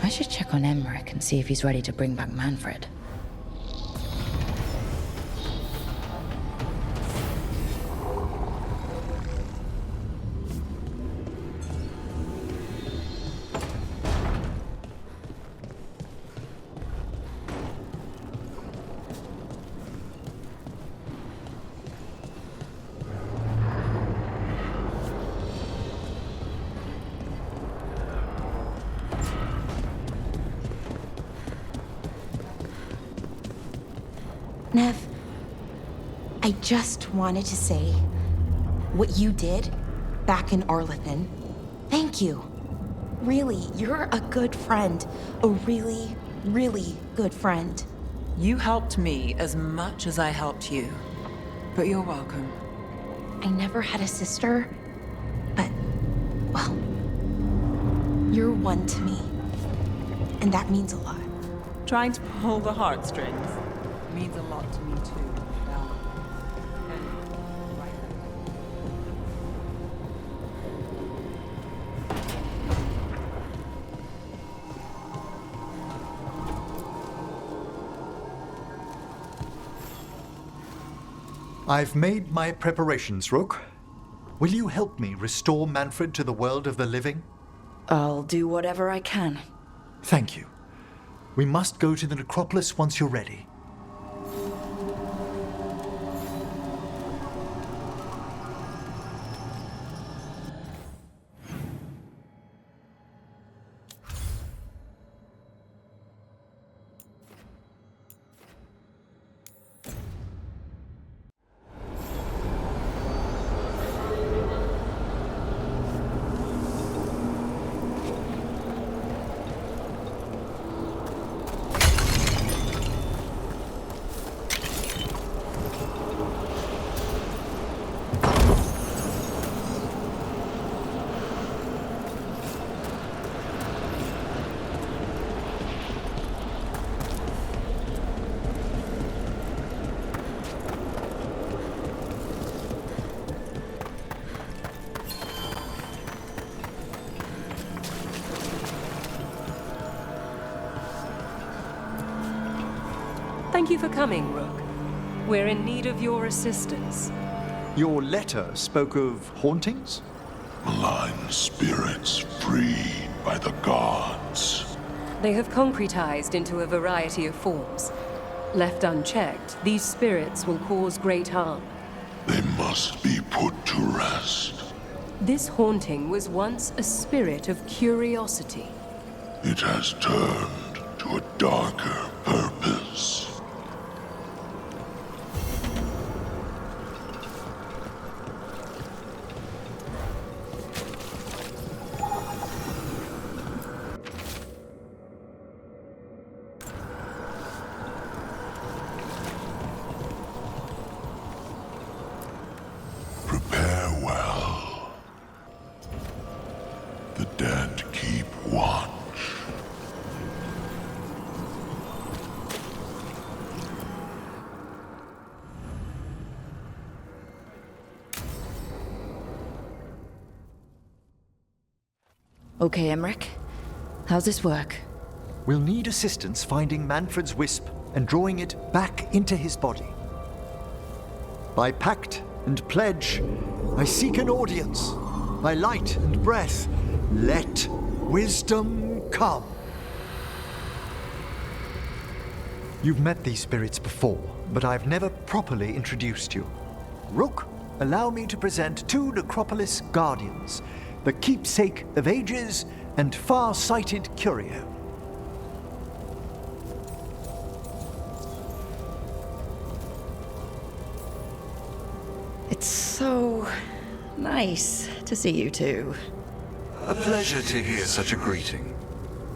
I should check on Emmerich and see if he's ready to bring back Manfred. Nev, I just wanted to say what you did back in Arlethan. Thank you. Really, you're a good friend. A really, really good friend. You helped me as much as I helped you. But you're welcome. I never had a sister, but, well, you're one to me. And that means a lot. Trying to pull the heartstrings means a lot to me too. I've made my preparations, Rook. Will you help me restore Manfred to the world of the living? I'll do whatever I can. Thank you. We must go to the necropolis once you're ready. Thank you for coming, Rook. We're in need of your assistance. Your letter spoke of hauntings? Malign spirits freed by the gods. They have concretized into a variety of forms. Left unchecked, these spirits will cause great harm. They must be put to rest. This haunting was once a spirit of curiosity. It has turned to a darker purpose. Prepare well. The dead keep watch. Okay, Emmerich. How's this work? We'll need assistance finding Manfred's wisp and drawing it back into his body. By pact and pledge, I seek an audience. By light and breath, let wisdom come. You've met these spirits before, but I've never properly introduced you. Rook, allow me to present two Necropolis guardians, the keepsake of ages and far-sighted curio. It's so nice to see you two. A pleasure to hear such a greeting.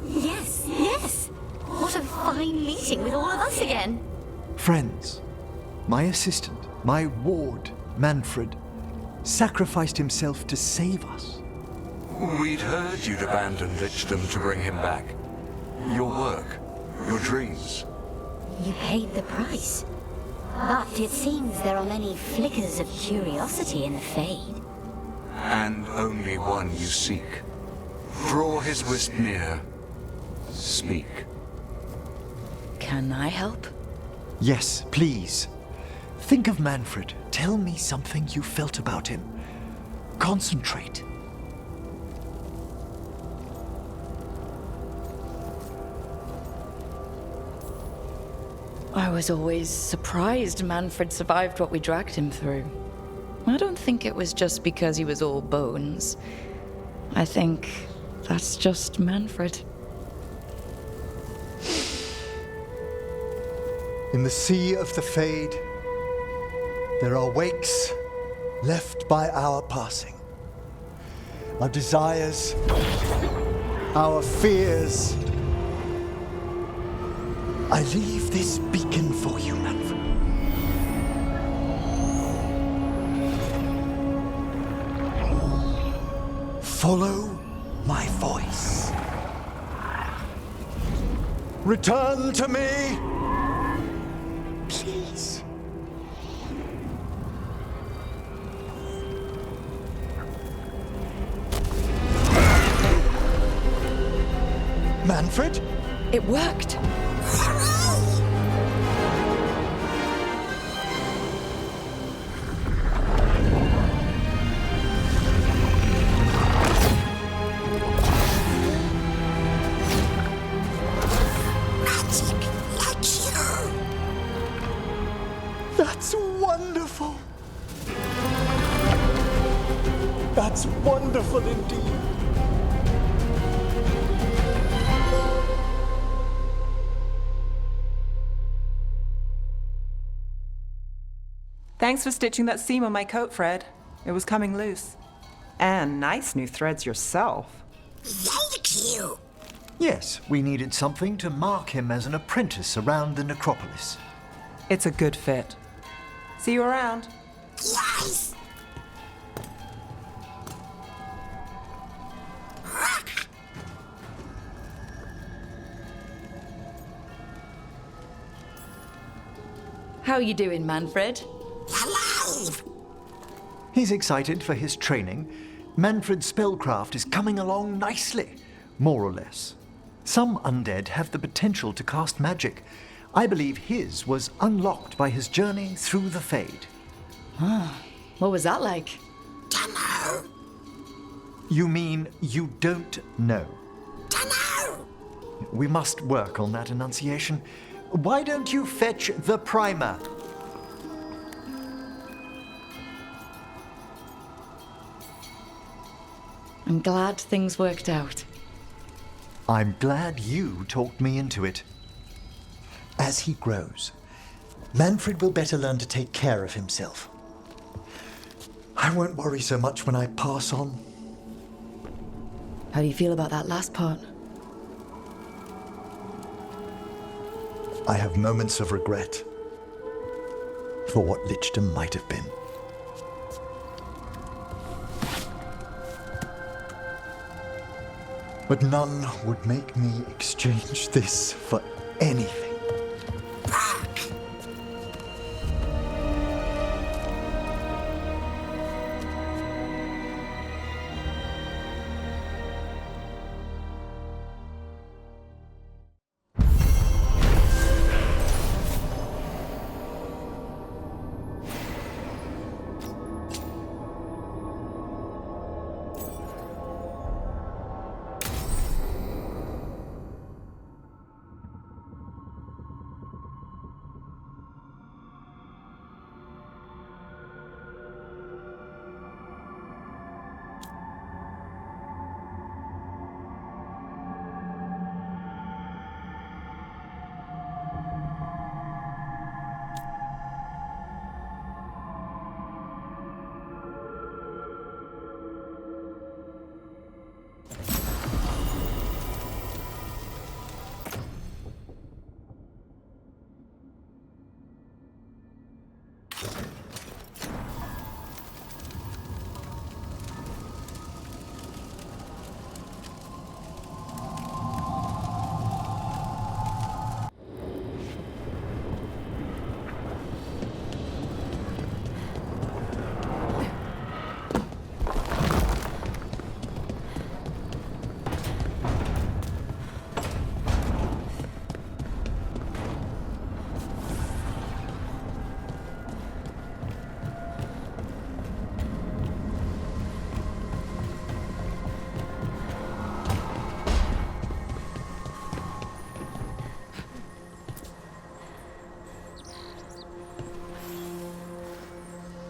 Yes, yes. What a fine meeting with all of us again. Friends, my assistant, my ward, Manfred, sacrificed himself to save us. We'd heard you'd abandoned Lichdom to bring him back. Your work, your dreams. You paid the price. But it seems there are many flickers of curiosity in the Fade. And only one you seek. Draw his wisp near. speak. Can I help? Yes, please. Think of Manfred. Tell me something you felt about him. Concentrate. I was always surprised Manfred survived what we dragged him through. I don't think it was just because he was all bones. I think that's just Manfred. In the sea of the Fade, there are wakes left by our passing. Our desires, our fears. I leave this beacon for you, Manfred. Follow my voice. Return to me, please. Manfred? It worked! That's wonderful. That's wonderful indeed. Thanks for stitching that seam on my coat, Fred. It was coming loose. And nice new threads yourself. Thank you. Yes, we needed something to mark him as an apprentice around the necropolis. It's a good fit. See you around. Yes. How you doing, Manfred? Alive. He's excited for his training. Manfred's spellcraft is coming along nicely, more or less. Some undead have the potential to cast magic. I believe his was unlocked by his journey through the Fade. What was that like? Dunno. You mean you don't know? Dunno. We must work on that enunciation. Why don't you fetch the primer? I'm glad things worked out. I'm glad you talked me into it. As he grows, Manfred will better learn to take care of himself. I won't worry so much when I pass on. How do you feel about that last part? I have moments of regret for what Lichdom might have been. But none would make me exchange this for anything.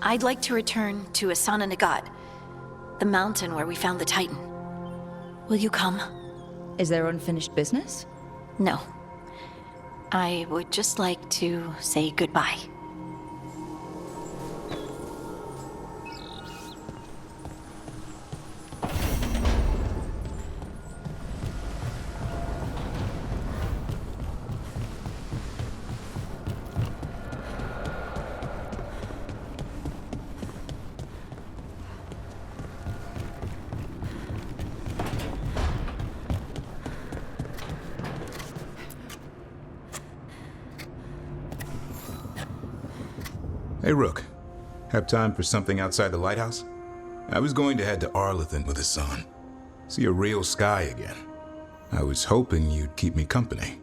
I'd like to return to Asana Nagat, the mountain where we found the Titan. Will you come? Is there unfinished business? No. I would just like to say goodbye. Hey, Rook. Have time for something outside the lighthouse? I was going to head to Arlithan with the sun. See a real sky again. I was hoping you'd keep me company.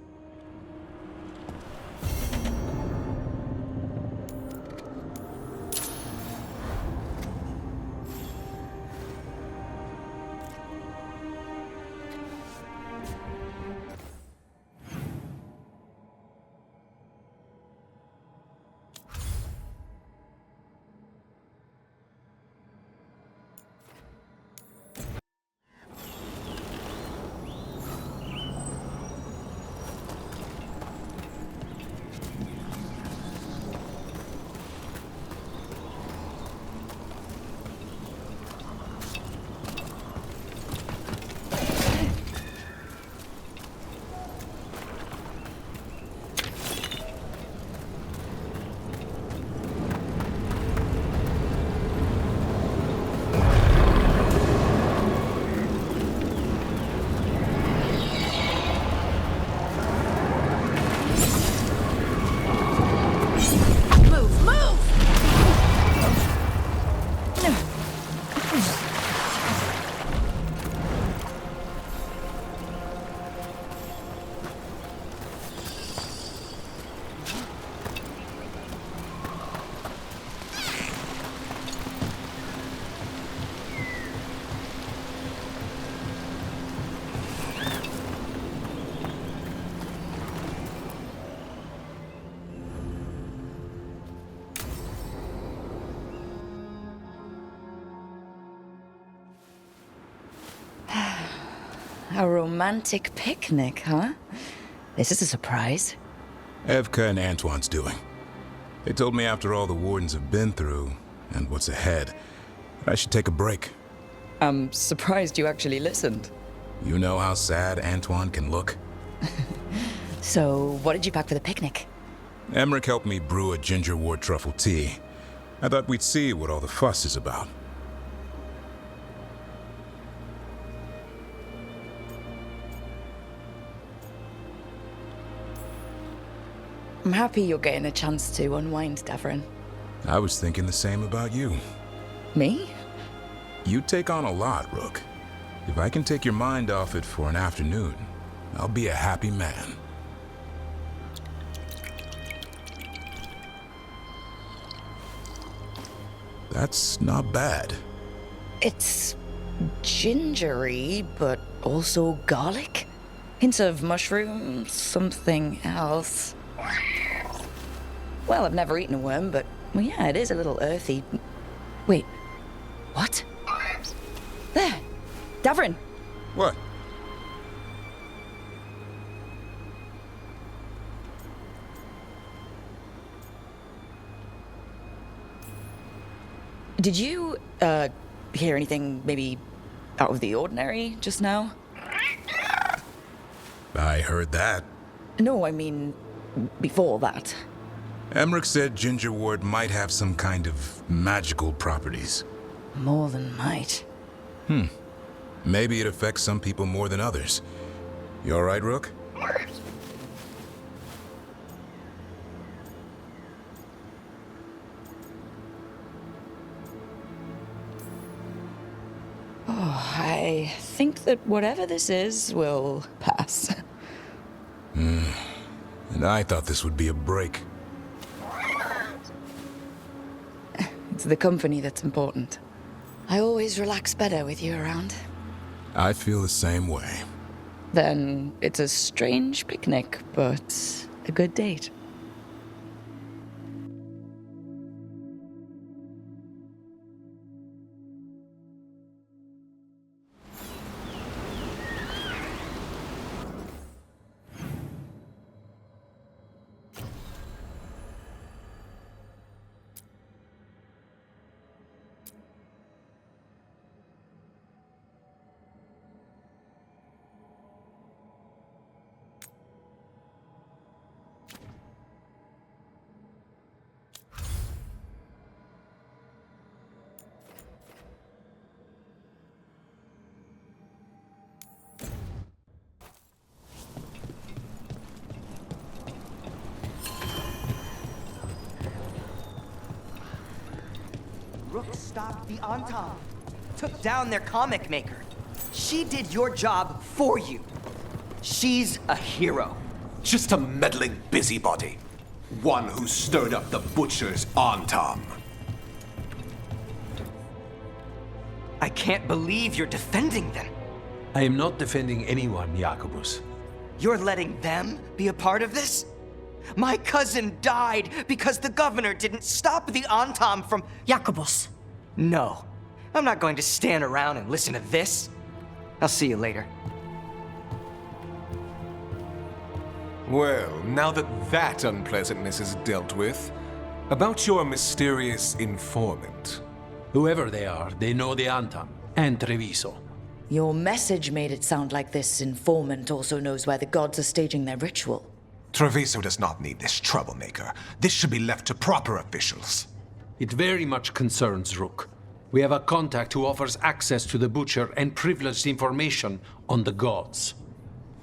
A romantic picnic, huh? This is a surprise. Evka and Antoine's doing. They told me after all the wardens have been through, and what's ahead, I should take a break. I'm surprised you actually listened. You know how sad Antoine can look? So, what did you pack for the picnic? Emmerich helped me brew a ginger wort truffle tea. I thought we'd see what all the fuss is about. I'm happy you're getting a chance to unwind, Davrin. I was thinking the same about you. Me? You take on a lot, Rook. If I can take your mind off it for an afternoon, I'll be a happy man. That's not bad. It's gingery, but also garlic. Hints of mushroom, something else. Well, I've never eaten a worm, but well, yeah, it is a little earthy. Wait, what? There, Davrin. What? Did you, hear anything maybe out of the ordinary just now? I heard that. No, I mean, before that. Emmerich said ginger wort might have some kind of magical properties. More than might. Maybe it affects some people more than others. You all right, Rook? Oh, I think that whatever this is will pass. And I thought this would be a break. It's the company that's important. I always relax better with you around. I feel the same way. Then it's a strange picnic, but a good date. Rook stopped the Antam, took down their comic maker. She did your job for you. She's a hero. Just a meddling busybody. One who stirred up the butcher's Antam. I can't believe you're defending them. I am not defending anyone, Jacobus. You're letting them be a part of this? My cousin died because the governor didn't stop the Antam from... Jacobus. No. I'm not going to stand around and listen to this. I'll see you later. Well, now that unpleasantness is dealt with, about your mysterious informant. Whoever they are, they know the Antam and Treviso. Your message made it sound like this informant also knows where the gods are staging their ritual. Treviso does not need this troublemaker. This should be left to proper officials. It very much concerns Rook. We have a contact who offers access to the butcher and privileged information on the gods.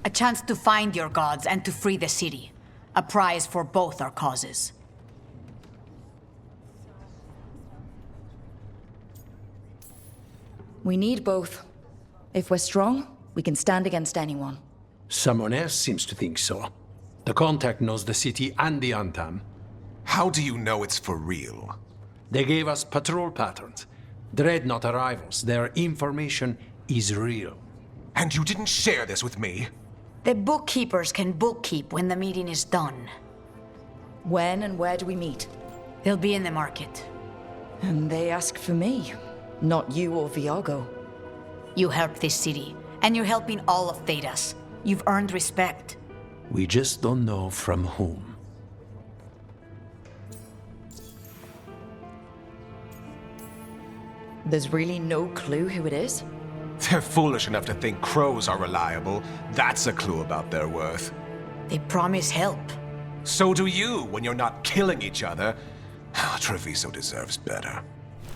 A chance to find your gods and to free the city. A prize for both our causes. We need both. If we're strong, we can stand against anyone. Someone else seems to think so. The contact knows the city and the Antam. How do you know it's for real? They gave us patrol patterns. Dreadnought arrivals. Their information is real. And you didn't share this with me? The bookkeepers can bookkeep when the meeting is done. When and where do we meet? They'll be in the market. And they ask for me, not you or Viago. You helped this city, and you're helping all of Thedas. You've earned respect. We just don't know from whom. There's really no clue who it is? They're foolish enough to think crows are reliable. That's a clue about their worth. They promise help. So do you when you're not killing each other. Treviso deserves better.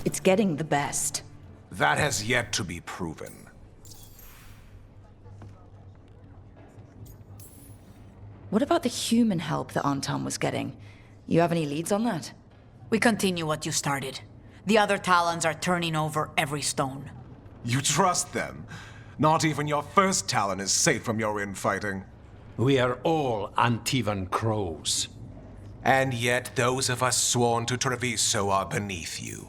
It's getting the best. That has yet to be proven. What about the human help that Antam was getting? You have any leads on that? We continue what you started. The other Talons are turning over every stone. You trust them? Not even your first Talon is safe from your infighting. We are all Antivan crows. And yet those of us sworn to Treviso are beneath you.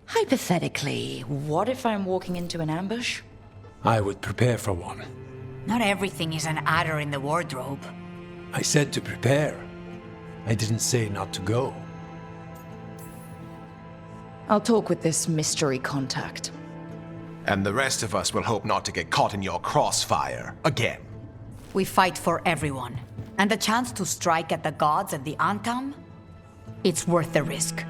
Hypothetically, what if I'm walking into an ambush? I would prepare for one. Not everything is an adder in the wardrobe. I said to prepare. I didn't say not to go. I'll talk with this mystery contact. And the rest of us will hope not to get caught in your crossfire again. We fight for everyone. And the chance to strike at the gods and the Antam? It's worth the risk.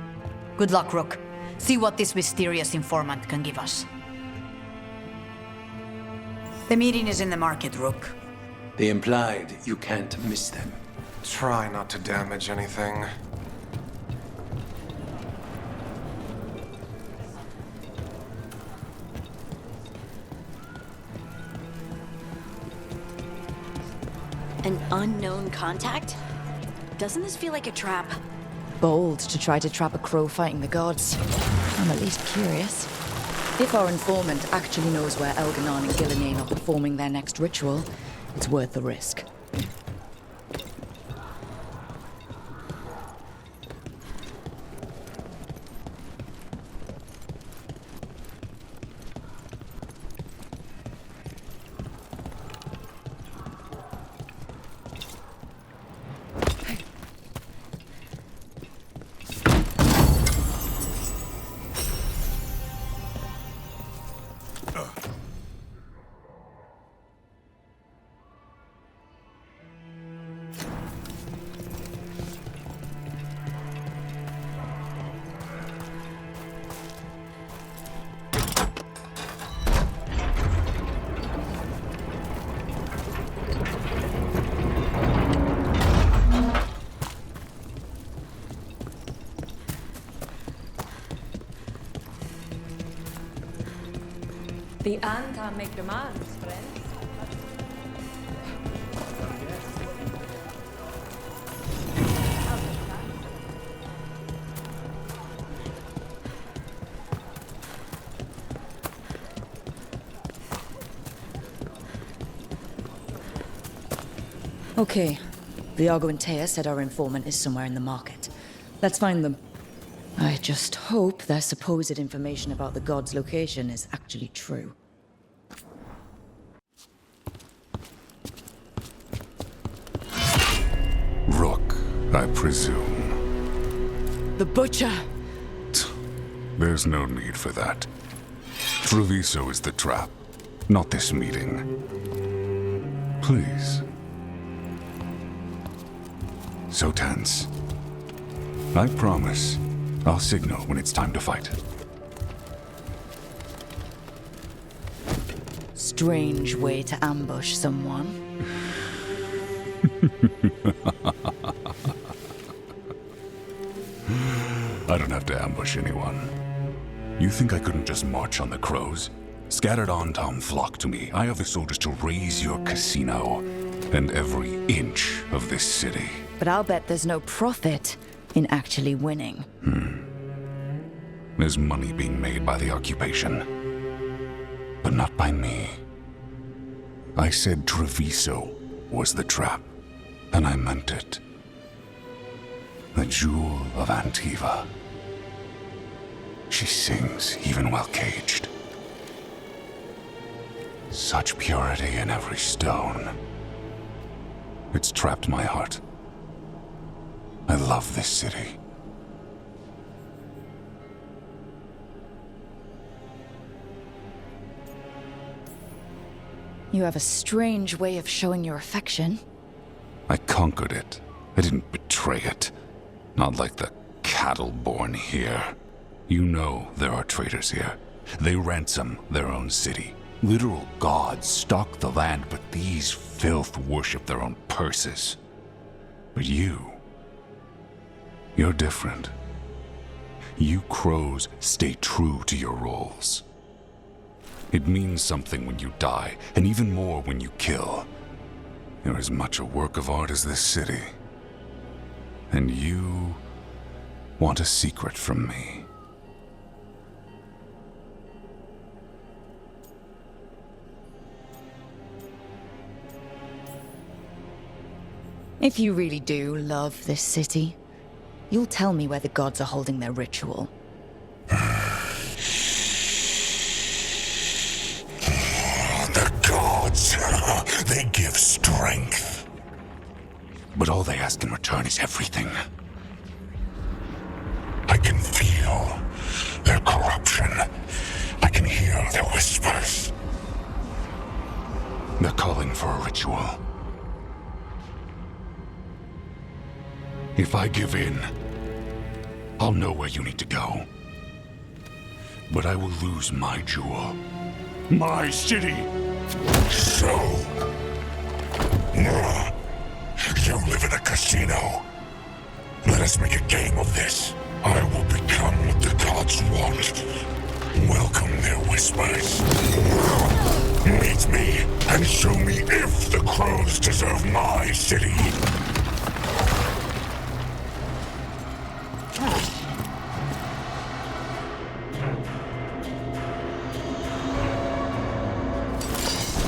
Good luck, Rook. See what this mysterious informant can give us. The meeting is in the market, Rook. They implied you can't miss them. Try not to damage anything. An unknown contact? Doesn't this feel like a trap? Bold to try to trap a crow fighting the gods. I'm at least curious. If our informant actually knows where Elganon and Gillinane are performing their next ritual, it's worth the risk. The Antam make demands, friends. Okay. Viago and Taya said our informant is somewhere in the market. Let's find them. I just hope their supposed information about the god's location is actually true. Rook, I presume. The Butcher! There's no need for that. Treviso is the trap, not this meeting. Please. So tense. I promise, I'll signal when it's time to fight. Strange way to ambush someone. I don't have to ambush anyone. You think I couldn't just march on the crows? Scattered on Tom flock to me. I have the soldiers to raise your casino and every inch of this city. But I'll bet there's no profit in actually winning. There's money being made by the occupation, but not by me. I said Treviso was the trap, and I meant it. The jewel of Antiva. She sings even while caged. Such purity in every stone. It's trapped my heart. I love this city. You have a strange way of showing your affection. I conquered it. I didn't betray it. Not like the cattle born here. You know there are traitors here. They ransom their own city. Literal gods stalk the land, but these filth worship their own purses. But you're different. You crows stay true to your roles. It means something when you die, and even more when you kill. You're as much a work of art as this city. And you want a secret from me. If you really do love this city, you'll tell me where the gods are holding their ritual. The gods, they give strength. But all they ask in return is everything. I can feel their corruption. I can hear their whispers. They're calling for a ritual. If I give in, I'll know where you need to go. But I will lose my jewel. My city! So... you live in a casino. Let us make a game of this. I will become what the gods want. Welcome their whispers. Meet me and show me if the crows deserve my city.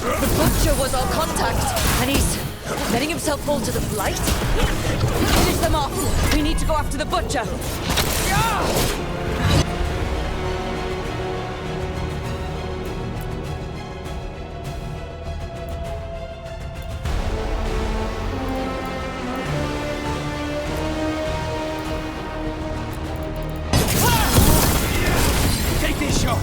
The Butcher was our contact, and he's letting himself fall to the Blight? Finish them off! We need to go after the Butcher! Take this shot!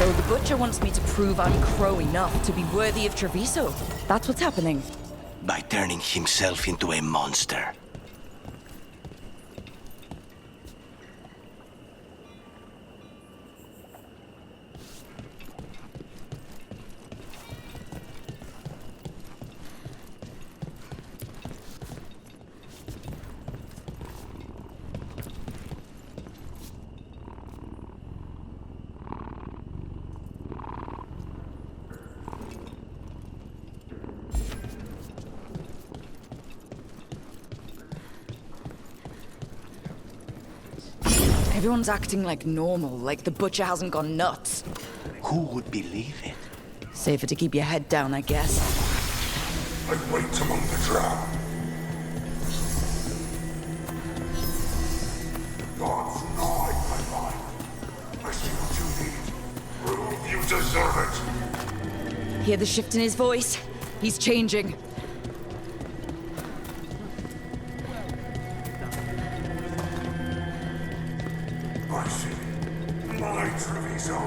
So the Butcher wants me to prove I'm crow enough to be worthy of Treviso. That's what's happening. By turning himself into a monster. Everyone's acting like normal, like the butcher hasn't gone nuts. Who would believe it? Safer to keep your head down, I guess. I wait among the drowned. Gods guide my life. I see what you need. Prove you deserve it. Hear the shift in his voice? He's changing. I see. My Trevizzo.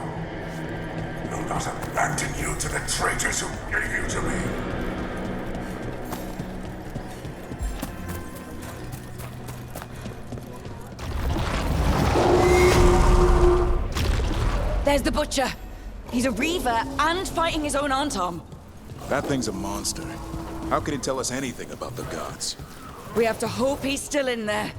Will not abandon you to the traitors who gave you to me. There's the butcher. He's a reaver and fighting his own Antom. That thing's a monster. How could it tell us anything about the gods? We have to hope he's still in there.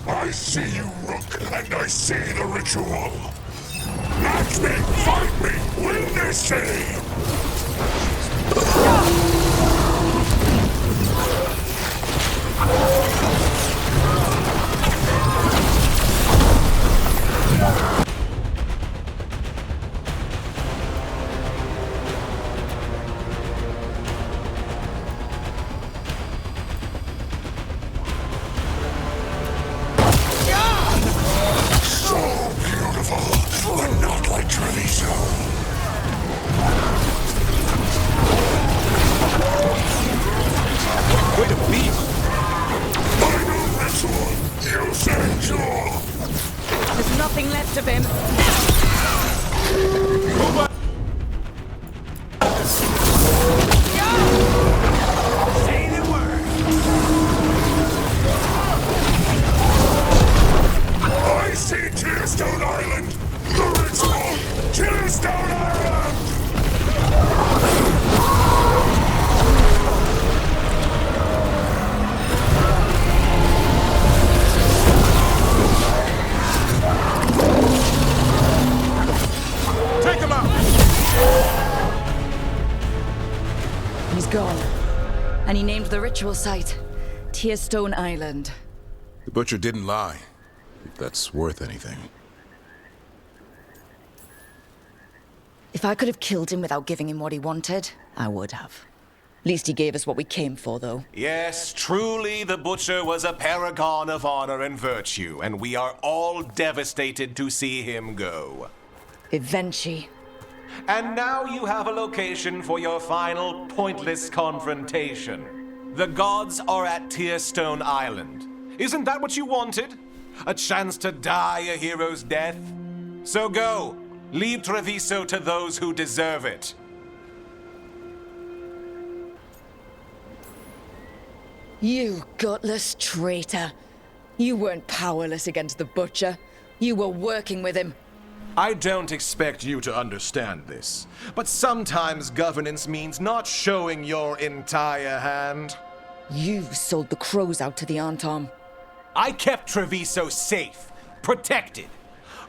I see you, Rook, and I see the ritual. Match me, fight me, win this city! There's nothing left of him. Say the word. I see Tearstone Island! The ritual! Tearstone Island! Take him out! He's gone. And he named the ritual site Tearstone Island. The butcher didn't lie, if that's worth anything. If I could have killed him without giving him what he wanted, I would have. Least he gave us what we came for, though. Yes, truly the butcher was a paragon of honor and virtue, and we are all devastated to see him go. Eventually. And now you have a location for your final pointless confrontation. The gods are at Tearstone Island. Isn't that what you wanted? A chance to die a hero's death? So go. Leave Treviso to those who deserve it. You gutless traitor. You weren't powerless against the butcher. You were working with him. I don't expect you to understand this, but sometimes governance means not showing your entire hand. You sold the crows out to the Antom. I kept Treviso safe, protected.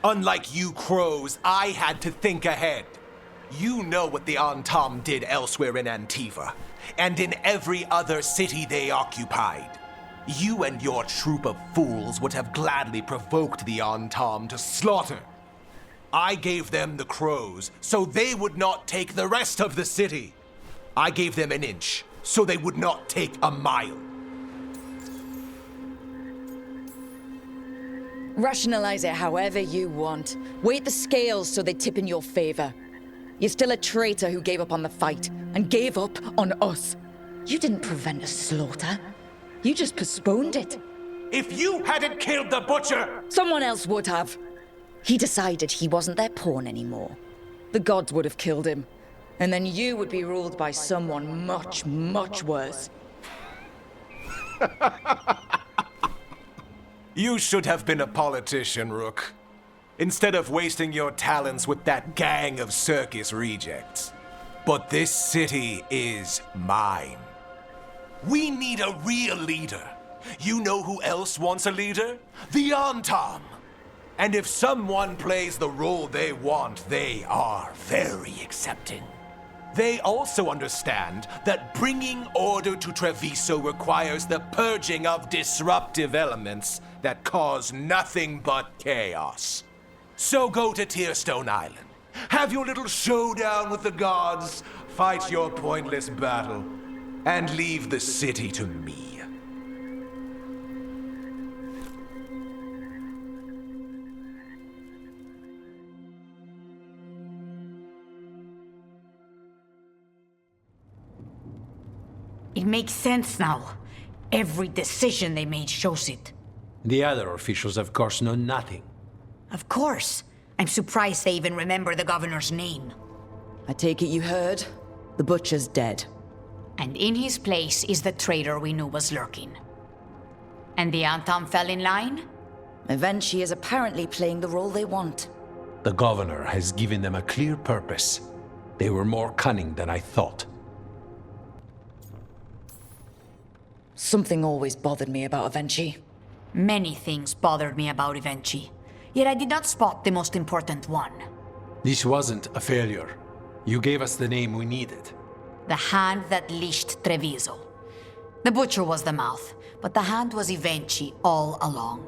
Unlike you crows, I had to think ahead. You know what the Antom did elsewhere in Antiva, and in every other city they occupied. You and your troop of fools would have gladly provoked the Antom to slaughter. I gave them the crows, so they would not take the rest of the city. I gave them an inch, so they would not take a mile. Rationalize it however you want. Weight the scales so they tip in your favor. You're still a traitor who gave up on the fight, and gave up on us. You didn't prevent a slaughter. You just postponed it. If you hadn't killed the butcher... Someone else would have. He decided he wasn't their pawn anymore. The gods would have killed him. And then you would be ruled by someone much, much worse. You should have been a politician, Rook, instead of wasting your talents with that gang of circus rejects. But this city is mine. We need a real leader. You know who else wants a leader? The Antam. And if someone plays the role they want, they are very accepting. They also understand that bringing order to Treviso requires the purging of disruptive elements that cause nothing but chaos. So go to Tearstone Island, have your little showdown with the gods, fight your pointless battle, and leave the city to me. It makes sense now. Every decision they made shows it. The other officials, of course, know nothing. Of course. I'm surprised they even remember the governor's name. I take it you heard? The butcher's dead. And in his place is the traitor we knew was lurking. And the Antam fell in line? Eventually is apparently playing the role they want. The governor has given them a clear purpose. They were more cunning than I thought. Something always bothered me about Evenchi. Many things bothered me about Evenchi, yet I did not spot the most important one. This wasn't a failure. You gave us the name we needed. The hand that leashed Treviso. The butcher was the mouth, but the hand was Evenchi all along.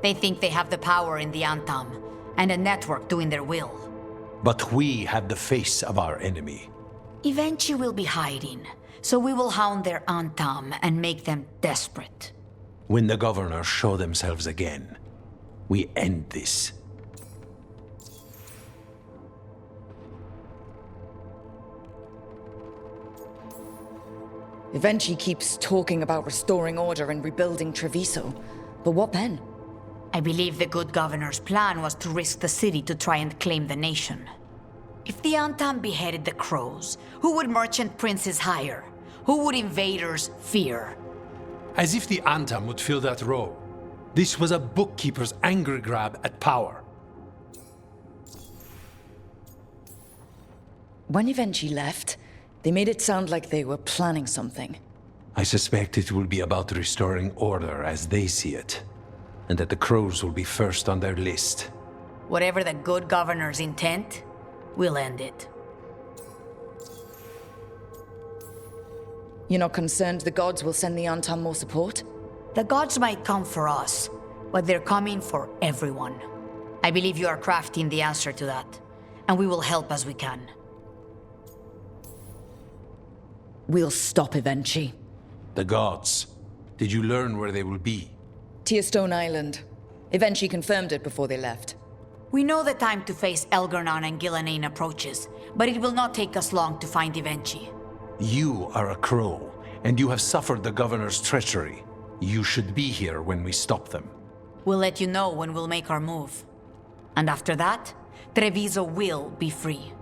They think they have the power in the Antam, and a network doing their will. But we have the face of our enemy. Evenchi will be hiding, so we will hound their Antam and make them desperate. When the governors show themselves again, we end this. Evenchi keeps talking about restoring order and rebuilding Treviso. But what then? I believe the good governor's plan was to risk the city to try and claim the nation. If the Antam beheaded the crows, who would merchant princes hire? Who would invaders fear? As if the Antam would fill that role. This was a bookkeeper's angry grab at power. When Evenchi left, they made it sound like they were planning something. I suspect it will be about restoring order as they see it, and that the crows will be first on their list. Whatever the good governor's intent, we'll end it. You're not concerned the gods will send the Antam more support? The gods might come for us, but they're coming for everyone. I believe you are crafting the answer to that, and we will help as we can. We'll stop Evenchi. The gods. Did you learn where they will be? Tearstone Island. Evenchi confirmed it before they left. We know the time to face Elgar'nan and Gillenane approaches, but it will not take us long to find Evenchi. You are a crow, and you have suffered the governor's treachery. You should be here when we stop them. We'll let you know when we'll make our move. And after that, Treviso will be free.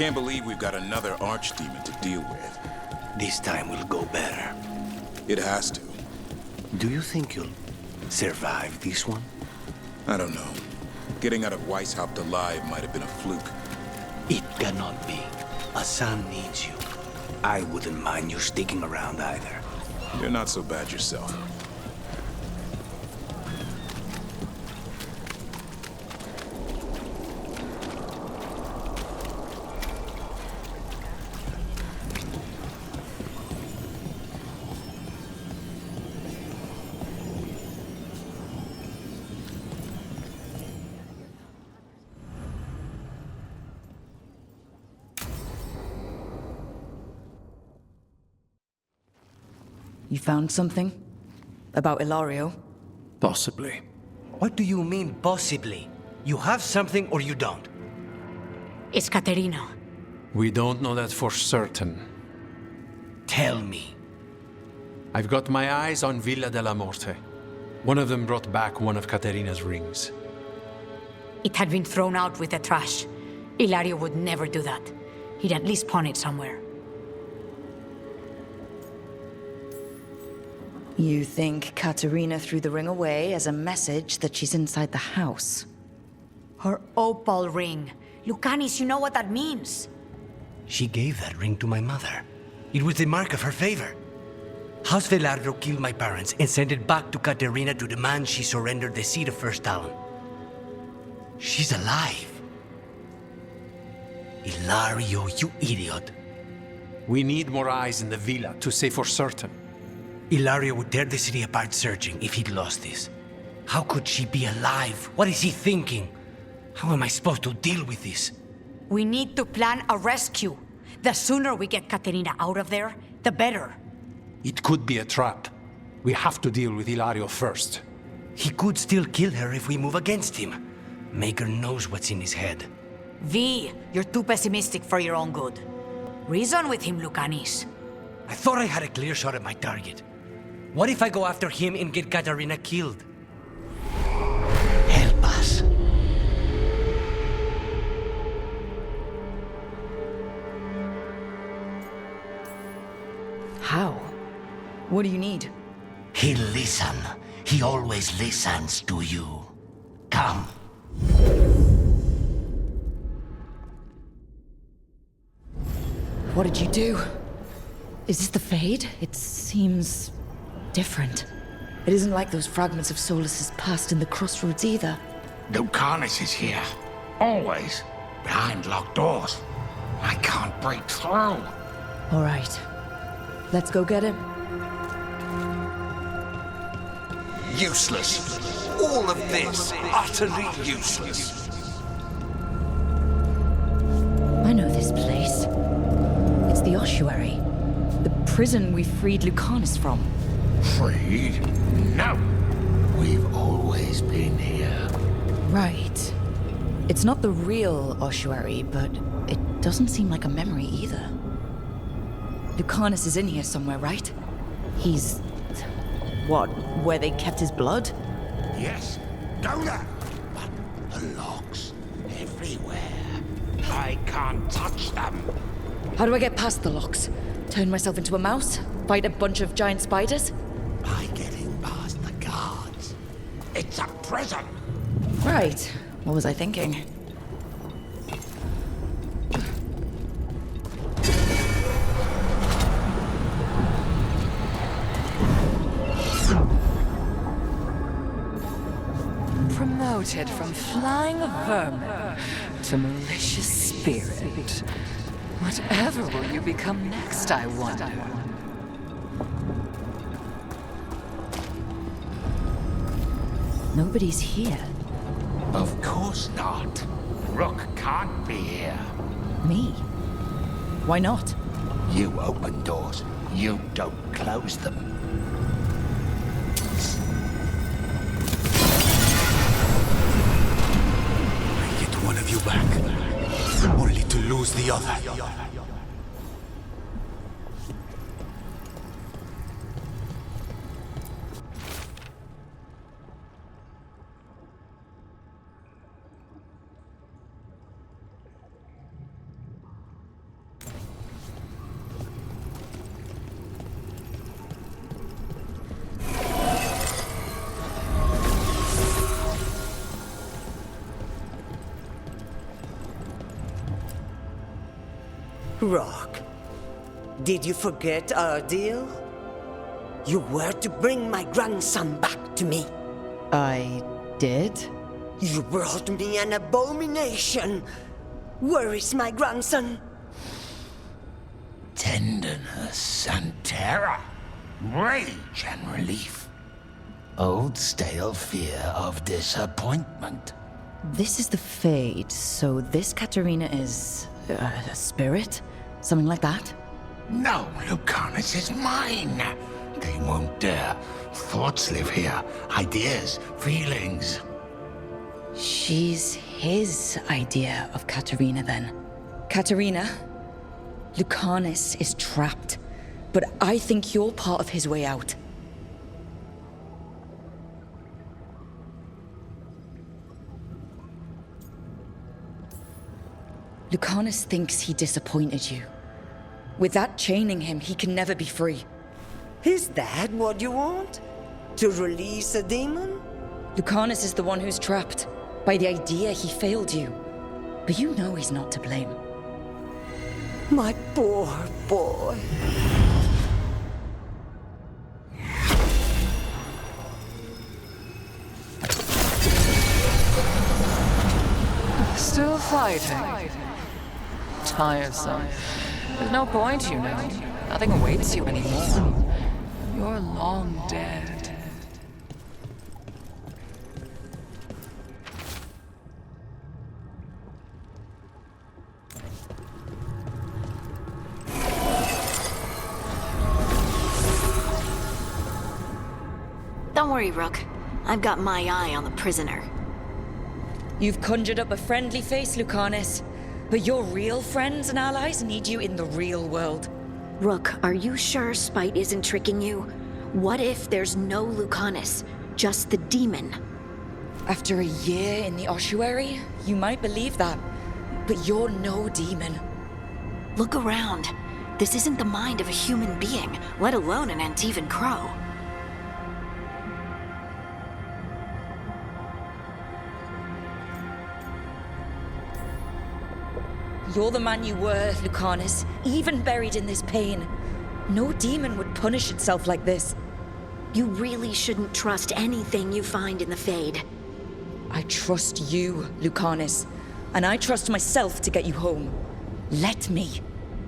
can't believe we've got another archdemon to deal with. This time will go better. It has to. Do you think you'll survive this one? I don't know. Getting out of Weishaupt alive might have been a fluke. It cannot be. Asan needs you. I wouldn't mind you sticking around either. You're not so bad yourself. You found something? About Ilario? Possibly. What do you mean, possibly? You have something or you don't? It's Caterina. We don't know that for certain. Tell me. I've got my eyes on Villa della Morte. One of them brought back one of Caterina's rings. It had been thrown out with the trash. Ilario would never do that. He'd at least pawn it somewhere. You think Caterina threw the ring away as a message that she's inside the house? Her opal ring. Lucanis, you know what that means. She gave that ring to my mother. It was the mark of her favor. House Velardo killed my parents and sent it back to Caterina to demand she surrender the seat of First Talon. She's alive. Ilario, you idiot. We need more eyes in the villa to say for certain. Ilario would tear the city apart searching if he'd lost this. How could she be alive? What is he thinking? How am I supposed to deal with this? We need to plan a rescue. The sooner we get Caterina out of there, the better. It could be a trap. We have to deal with Ilario first. He could still kill her if we move against him. Maker knows what's in his head. V, you're too pessimistic for your own good. Reason with him, Lucanis. I thought I had a clear shot at my target. What if I go after him and get Caterina killed? Help us. How? What do you need? He'll listen. He always listens to you. Come. What did you do? Is this the Fade? It seems different. It isn't like those fragments of Solus's past in the crossroads either. Lucanis is here. Always. Behind locked doors. I can't break through. All right. Let's go get him. Useless. All of this, utterly useless. I know this place. It's the ossuary. The prison we freed Lucanis from. Freed? No. We've always been here. Right. It's not the real ossuary, but it doesn't seem like a memory either. Lucanis is in here somewhere, right? He's... what, where they kept his blood? Yes, go there. But the locks everywhere. I can't touch them. How do I get past the locks? Turn myself into a mouse? Fight a bunch of giant spiders? By getting past the guards. It's a prison. Right. What was I thinking? Promoted from flying vermin to malicious spirit. Whatever will you become next, I wonder? Nobody's here. Of course not. Rook can't be here. Me? Why not? You open doors. You don't close them. I get one of you back, only to lose the other. Rock, did you forget our deal? You were to bring my grandson back to me. I did? You brought me an abomination. Where is my grandson? Tenderness and terror, rage and relief. Old stale fear of disappointment. This is the Fade, so this Katerina is a spirit? Something like that? No, Lucanus is mine. They won't dare. Thoughts live here. Ideas, feelings. She's his idea of Katerina, then. Katerina, Lucanus is trapped, but I think you're part of his way out. Lucanus thinks he disappointed you. With that chaining him, he can never be free. Is that what you want? To release a demon? Lucanus is the one who's trapped, by the idea he failed you. But you know he's not to blame. My poor boy. Still fighting. Tiresome. There's no point, you know. Nothing awaits you anymore. You're long dead. Don't worry, Rook. I've got my eye on the prisoner. You've conjured up a friendly face, Lucanus. But your real friends and allies need you in the real world. Rook, are you sure Spite isn't tricking you? What if there's no Lucanus, just the demon? After a year in the ossuary, you might believe that. But you're no demon. Look around. This isn't the mind of a human being, let alone an Antivan crow. You're the man you were, Lucanus, even buried in this pain. No demon would punish itself like this. You really shouldn't trust anything you find in the Fade. I trust you, Lucanus, and I trust myself to get you home. Let me.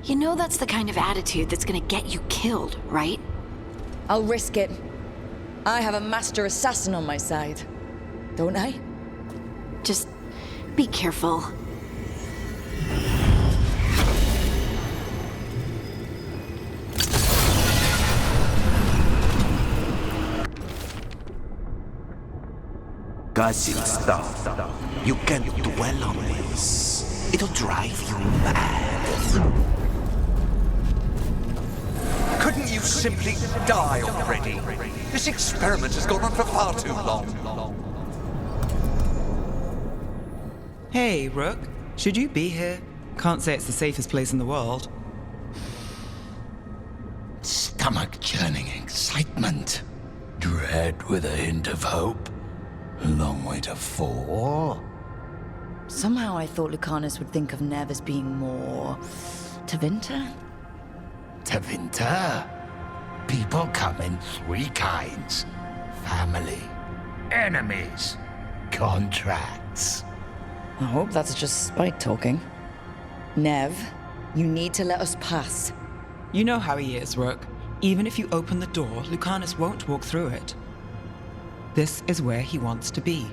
You know that's the kind of attitude that's gonna get you killed, right? I'll risk it. I have a master assassin on my side, don't I? Just be careful. Guzzling stuff. You can't dwell on this. It'll drive you mad. Couldn't you simply die already? This experiment has gone on for far too long. Hey, Rook. Should you be here? Can't say it's the safest place in the world. Stomach-churning excitement. Dread with a hint of hope. A long way to fall. Somehow I thought Lucanus would think of Nev as being more... Tevinter? Tevinter? People come in three kinds. Family, enemies, contracts. I hope that's just Spite talking. Nev, you need to let us pass. You know how he is, Rook. Even if you open the door, Lucanus won't walk through it. This is where he wants to be.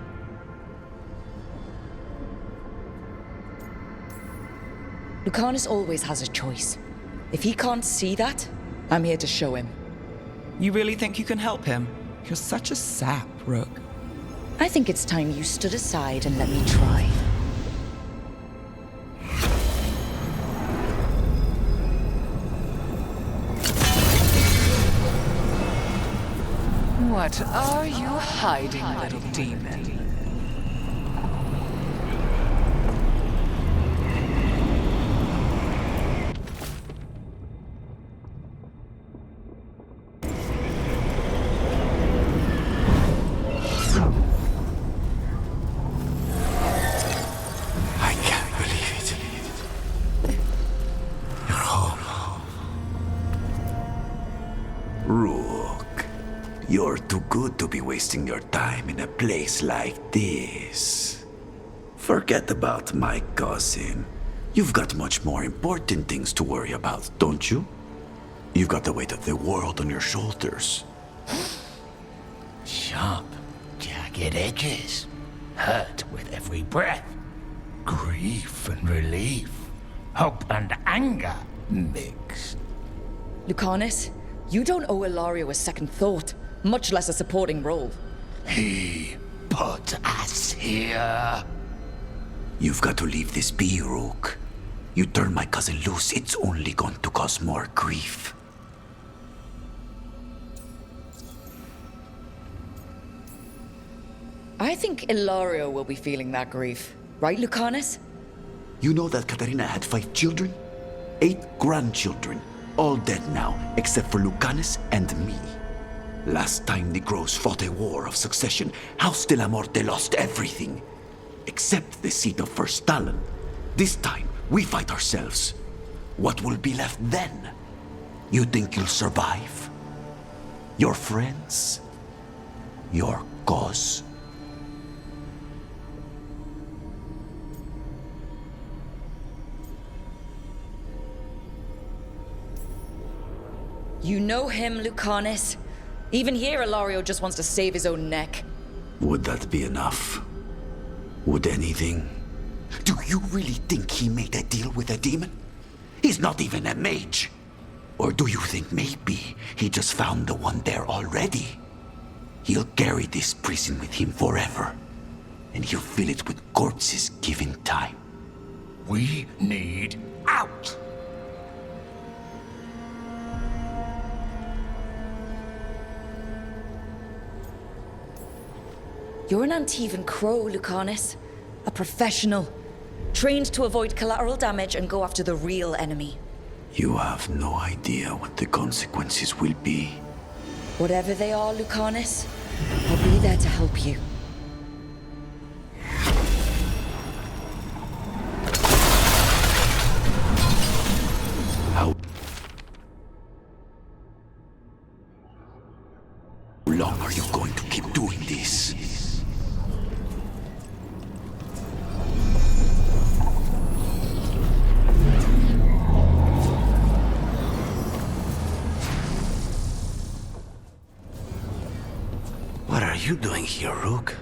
Lucanus always has a choice. If he can't see that, I'm here to show him. You really think you can help him? You're such a sap, Rook. I think it's time you stood aside and let me try. What are you hiding, little demon? I can't believe it. You're too good to be wasting your time in a place like this. Forget about my cousin. You've got much more important things to worry about, don't you? You've got the weight of the world on your shoulders. Sharp, jagged edges. Hurt with every breath. Grief and relief. Hope and anger mixed. Lucanus, you don't owe Ilario a second thought, much less a supporting role. He put us here. You've got to leave this be, Rook. You turn my cousin loose, it's only going to cause more grief. I think Ilario will be feeling that grief. Right, Lucanus? You know that Katarina had 5 children? 8 grandchildren. All dead now, except for Lucanus and me. Last time the Grows fought a war of succession, House de la Morte lost everything. Except the seat of First Talon. This time, we fight ourselves. What will be left then? You think you'll survive? Your friends? Your cause? You know him, Lucanus. Even here, Ilario just wants to save his own neck. Would that be enough? Would anything? Do you really think he made a deal with a demon? He's not even a mage. Or do you think maybe he just found the one there already? He'll carry this prison with him forever. And he'll fill it with corpses given time. We need out! You're an Antivan crow, Lucanus. A professional. Trained to avoid collateral damage and go after the real enemy. You have no idea what the consequences will be. Whatever they are, Lucanus, I'll be there to help you. How long are you going to keep doing this? What are you doing here, Rook?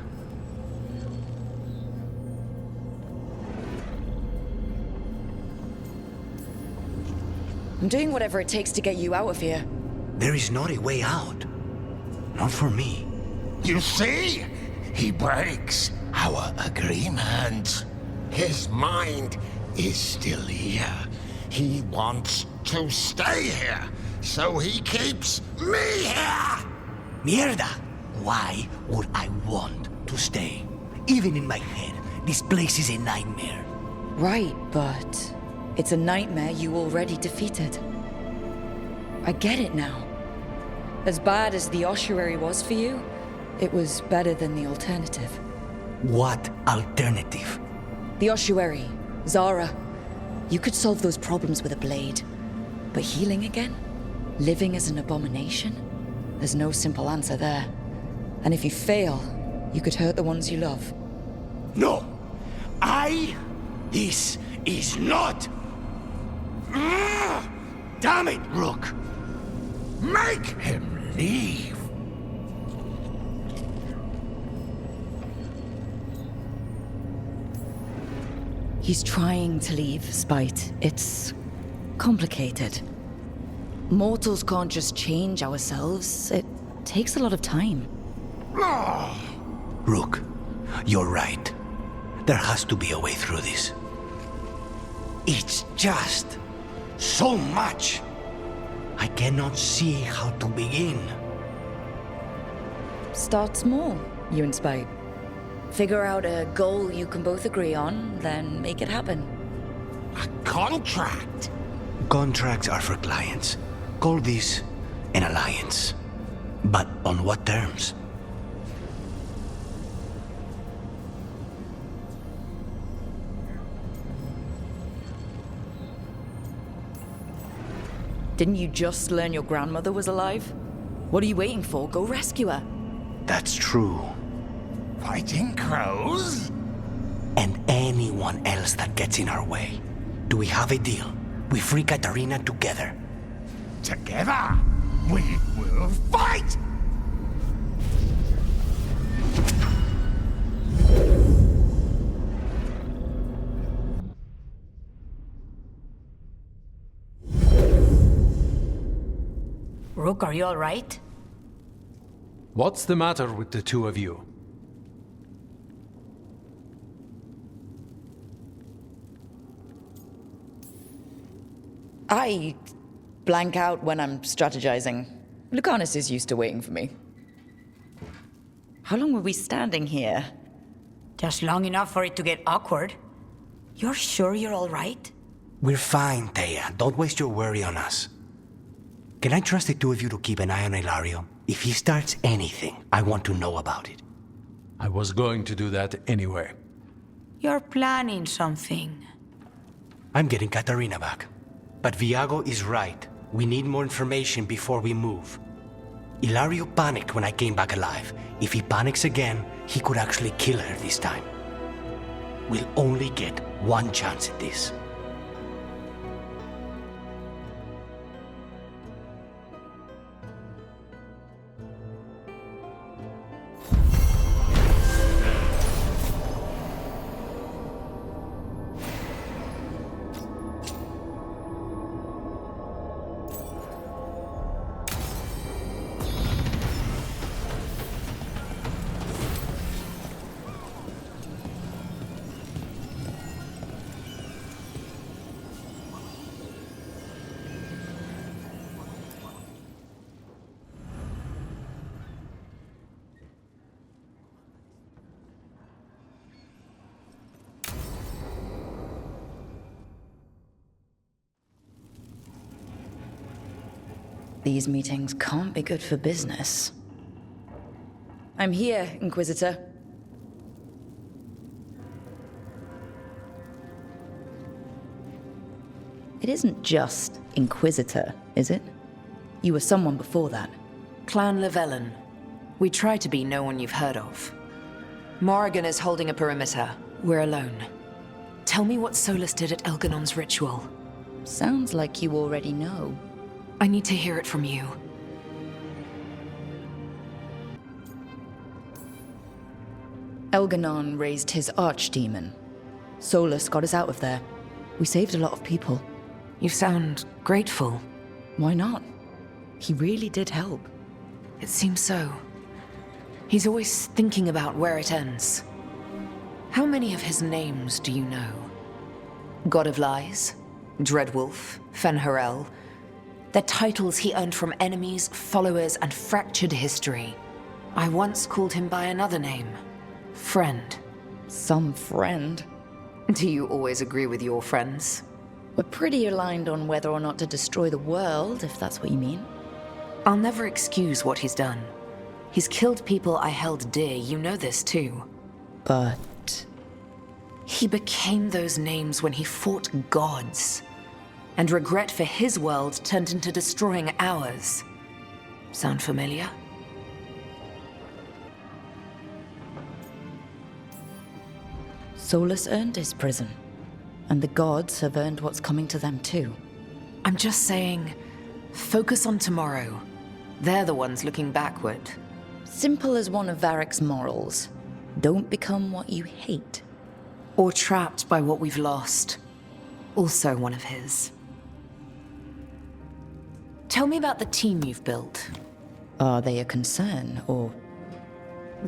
I'm doing whatever it takes to get you out of here. There is not a way out. Not for me. You see? He breaks our agreement. His mind is still here. He wants to stay here, so he keeps me here! Mierda! Why would I want to stay? Even in my head, this place is a nightmare. Right, but it's a nightmare you already defeated. I get it now. As bad as the ossuary was for you, it was better than the alternative. What alternative? The ossuary, Zara. You could solve those problems with a blade. But healing again? Living as an abomination? There's no simple answer there. And if you fail, you could hurt the ones you love. No! This is not... Damn it, Rook! Make him leave! He's trying to leave, Spite. It's complicated. Mortals can't just change ourselves. It takes a lot of time. Rook, you're right. There has to be a way through this. It's just so much. I cannot see how to begin. Start small, you and Spite. Figure out a goal you can both agree on, then make it happen. A contract? Contracts are for clients. Call this an alliance. But on what terms? Didn't you just learn your grandmother was alive? What are you waiting for? Go rescue her. That's true. Fighting crows? And anyone else that gets in our way. Do we have a deal? We free Katarina together. Together, we will fight! Rook, are you all right? What's the matter with the two of you? I blank out when I'm strategizing. Lucanus is used to waiting for me. How long were we standing here? Just long enough for it to get awkward. You're sure you're all right? We're fine, Thea. Don't waste your worry on us. Can I trust the two of you to keep an eye on Ilario? If he starts anything, I want to know about it. I was going to do that anyway. You're planning something. I'm getting Katarina back. But Viago is right. We need more information before we move. Ilario panicked when I came back alive. If he panics again, he could actually kill her this time. We'll only get one chance at this. These meetings can't be good for business. I'm here, Inquisitor. It isn't just Inquisitor, is it? You were someone before that. Clan Llewellyn. We try to be no one you've heard of. Morrigan is holding a perimeter. We're alone. Tell me what Solus did at Elganon's ritual. Sounds like you already know. I need to hear it from you. Elganon raised his archdemon. Solus got us out of there. We saved a lot of people. You sound grateful. Why not? He really did help. It seems so. He's always thinking about where it ends. How many of his names do you know? God of Lies, Dreadwolf, Fen'Harel. They're titles he earned from enemies, followers, and fractured history. I once called him by another name. Friend. Some friend? Do you always agree with your friends? We're pretty aligned on whether or not to destroy the world, if that's what you mean. I'll never excuse what he's done. He's killed people I held dear, you know this too. But... he became those names when he fought gods. And regret for his world turned into destroying ours. Sound familiar? Solus earned his prison, and the gods have earned what's coming to them too. I'm just saying, focus on tomorrow. They're the ones looking backward. Simple as one of Varric's morals. Don't become what you hate. Or trapped by what we've lost. Also one of his. Tell me about the team you've built. Are they a concern, or...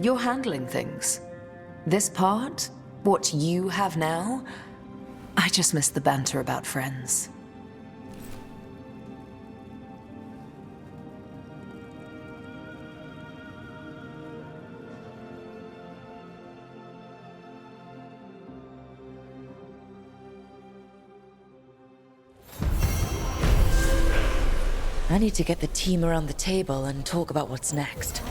You're handling things. This part, what you have now, I just miss the banter about friends. I need to get the team around the table and talk about what's next.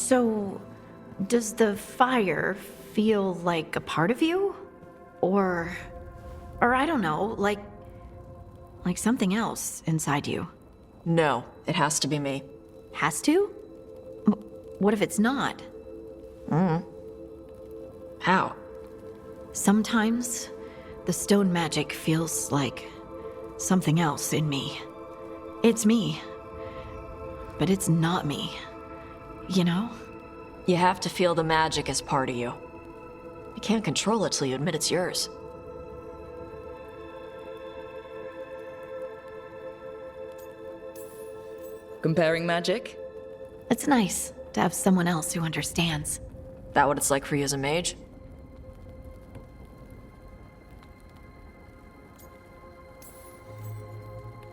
So, does the fire feel like a part of you? Or I don't know, like something else inside you? No, it has to be me. Has to? What if it's not? How? Sometimes the stone magic feels like something else in me. It's me, but it's not me. You know? You have to feel the magic as part of you. You can't control it till you admit it's yours. Comparing magic? It's nice to have someone else who understands. That what it's like for you as a mage?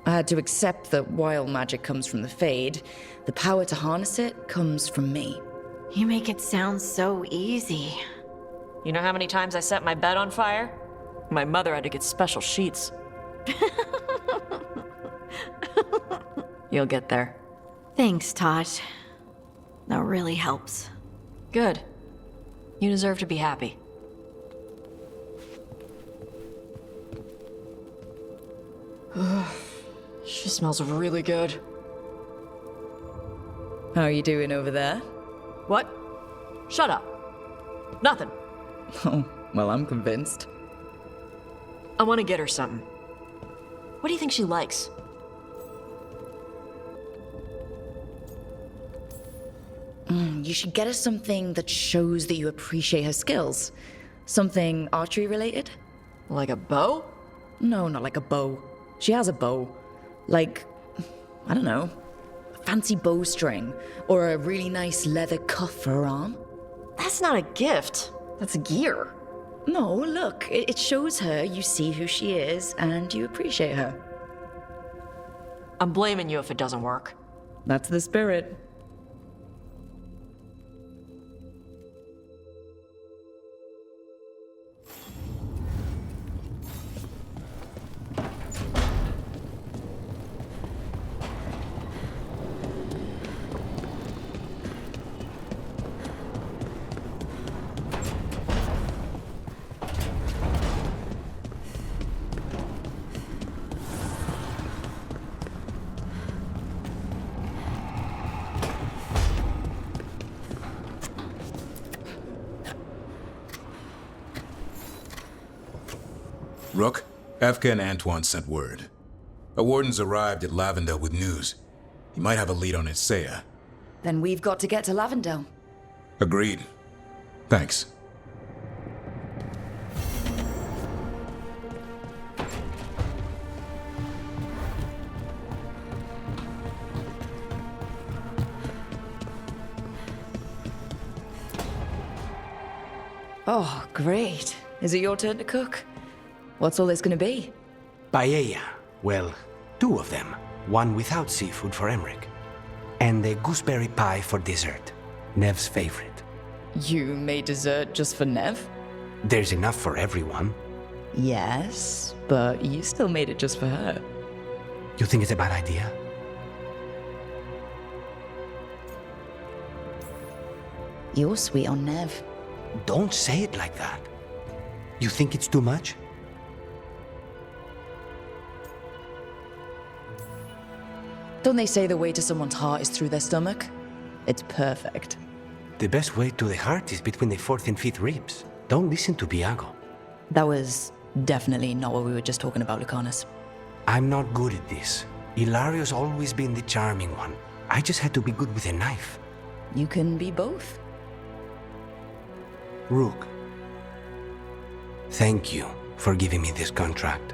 I had to accept that while magic comes from the Fade, the power to harness it comes from me. You make it sound so easy. You know how many times I set my bed on fire? My mother had to get special sheets. You'll get there. Thanks, Tosh. That really helps. Good. You deserve to be happy. She smells really good. How are you doing over there? What? Shut up. Nothing. Oh, well, I'm convinced. I want to get her something. What do you think she likes? You should get her something that shows that you appreciate her skills. Something archery related? Like a bow? No, not like a bow. She has a bow. Like, I don't know, a fancy bowstring, or a really nice leather cuff for her arm. That's not a gift. That's gear. No, look, it shows her you see who she is and you appreciate her. I'm blaming you if it doesn't work. That's the spirit. Rook, Efka and Antoine sent word. A warden's arrived at Lavendel with news. He might have a lead on Isaiah. Then we've got to get to Lavendel. Agreed. Thanks. Oh, great. Is it your turn to cook? What's all this gonna be? Paella. Well, 2 of them. One without seafood for Emmerich. And a gooseberry pie for dessert. Nev's favorite. You made dessert just for Nev? There's enough for everyone. Yes, but you still made it just for her. You think it's a bad idea? You're sweet on Nev. Don't say it like that. You think it's too much? Don't they say the way to someone's heart is through their stomach? It's perfect. The best way to the heart is between the 4th and 5th ribs. Don't listen to Biago. That was definitely not what we were just talking about, Lucanus. I'm not good at this. Hilario's always been the charming one. I just had to be good with a knife. You can be both. Rook, thank you for giving me this contract.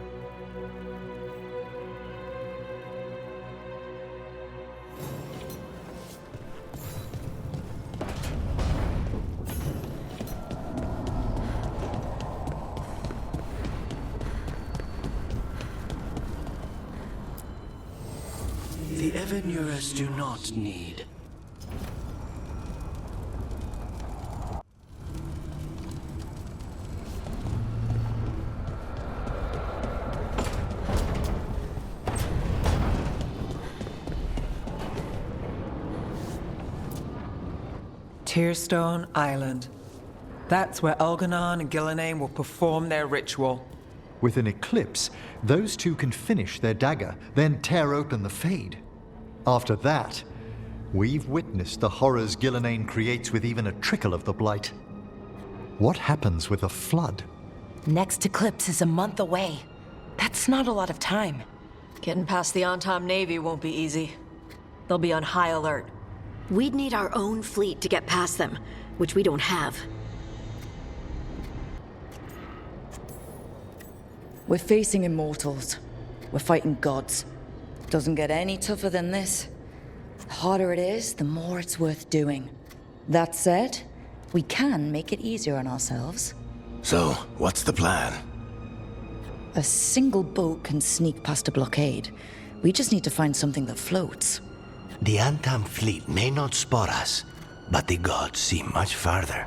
The Evanures do not need. Tearstone Island. That's where Elganon and Gillenane will perform their ritual. With an eclipse, those two can finish their dagger, then tear open the Fade. After that, we've witnessed the horrors Gillenane creates with even a trickle of the Blight. What happens with a flood? Next eclipse is a month away. That's not a lot of time. Getting past the Antam Navy won't be easy. They'll be on high alert. We'd need our own fleet to get past them, which we don't have. We're facing immortals. We're fighting gods. Doesn't get any tougher than this. The harder it is, the more it's worth doing. That said, we can make it easier on ourselves. So, what's the plan? A single boat can sneak past a blockade. We just need to find something that floats. The Antam fleet may not spot us, but the gods see much farther.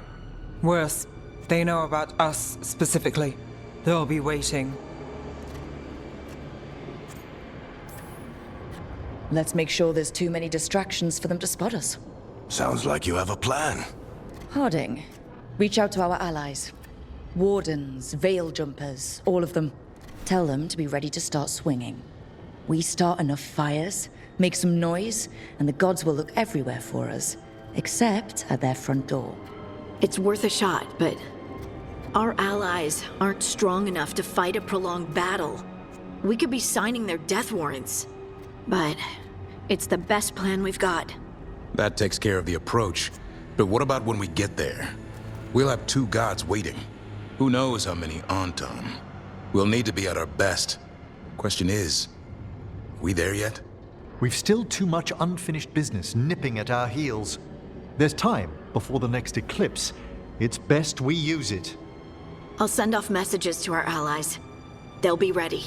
Worse, they know about us specifically. They'll be waiting. Let's make sure there's too many distractions for them to spot us. Sounds like you have a plan. Harding, reach out to our allies. Wardens, veil jumpers, all of them. Tell them to be ready to start swinging. We start enough fires, make some noise, and the gods will look everywhere for us, except at their front door. It's worth a shot, but our allies aren't strong enough to fight a prolonged battle. We could be signing their death warrants, but it's the best plan we've got. That takes care of the approach. But what about when we get there? We'll have two gods waiting. Who knows how many Antam? We'll need to be at our best. Question is, we there yet? We've still too much unfinished business nipping at our heels. There's time before the next eclipse. It's best we use it. I'll send off messages to our allies. They'll be ready.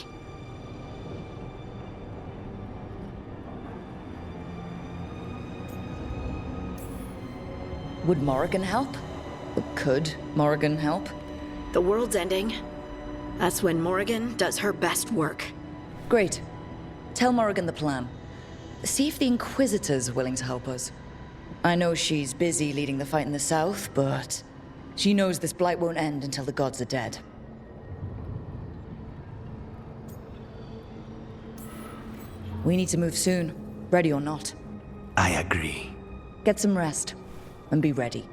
Would Morrigan help? Could Morrigan help? The world's ending. That's when Morrigan does her best work. Great. Tell Morrigan the plan. See if the Inquisitor's willing to help us. I know she's busy leading the fight in the south, but she knows this blight won't end until the gods are dead. We need to move soon, ready or not. I agree. Get some rest, and be ready.